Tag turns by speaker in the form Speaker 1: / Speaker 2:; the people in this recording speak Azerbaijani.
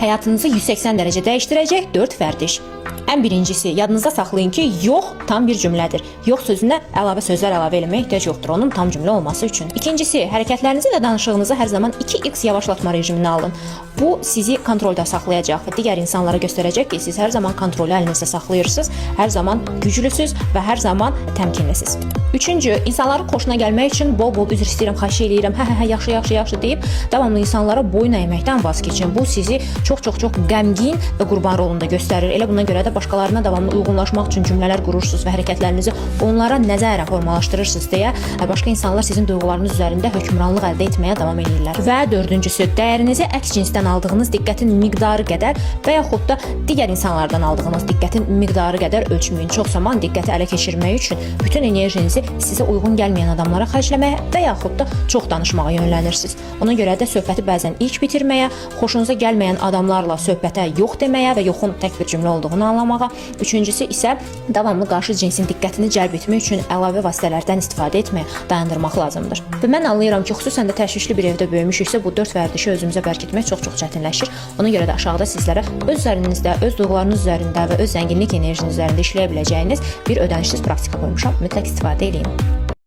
Speaker 1: həyatınızı 180 dərəcə dəyişdirəcək 4 vərdiş. Ən birincisi, yadınızda saxlayın ki, yox tam bir cümlədir. Yox sözünə əlavə sözlər əlavə etməyə ehtiyac yoxdur onun tam cümlə olması üçün. İkincisi, hərəkətlərinizi və danışığınızı hər zaman 2x yavaşlatma rejiminə alın. Bu sizi kontrolda saxlayacaq və digər insanlara göstərəcək ki, siz hər zaman kontrolü əlinizdə saxlayırsınız, hər zaman güclüsüz və hər zaman təmkinlisiniz. Üçüncü, insanların xoşuna gəlmək üçün bol-bol üzr istəyirəm, xahiş eləyirəm, hə, yaxşı deyib davamlı insanlara boyun əyməkdən vaz keçin. Bu sizi çox qəmgin və qurban rolunda göstərir. Elə buna görə də başqalarına davamlı uyğunlaşmaq üçün cümlələr qurursunuz və hərəkətlərinizi onlara nəzərən formalaşdırırsınız deyə başqa insanlar sizin duyğularınız üzərində hökmranlıq əldə etməyə davam edirlər. Və dördüncüsü, dəyərinizi əks cinsdən aldığınız diqqətin miqdarı qədər və yaxud da digər insanlardan aldığınız diqqətin miqdarı qədər ölçməyin. Çox zaman diqqəti ələ keçirmək üçün bütün enerjinizi sizə uyğun gəlməyən adamlara xərcləməyə və yaxud da çox danışmağa yönlənirsiniz. Ona görə də söhbəti bəzən ilk bitirməyə, xoşunuza gəlməyən adamlarla söhbətə yox deməyə və yoxun tək bir cümlə olduğunu anlamağa. Üçüncüsü isə davamlı qarşı cinsin diqqətini cəlb etmək üçün əlavə vasitələrdən istifadə etməyə dayandırmaq lazımdır. Və mən anlayıram ki, xüsusən də təşvişli bir evdə böyümüşüksə bu 4 vərdişi özümüzə bərk etmək çox çətinləşir. Ona görə də aşağıda sizlərə öz üzərinizdə, öz duyğularınız üzərində və öz zənginlik enerjiniz üzərində işləyə biləcəyiniz bir ödənişsiz praktika qoymuşam. Mütləq istifadə edin.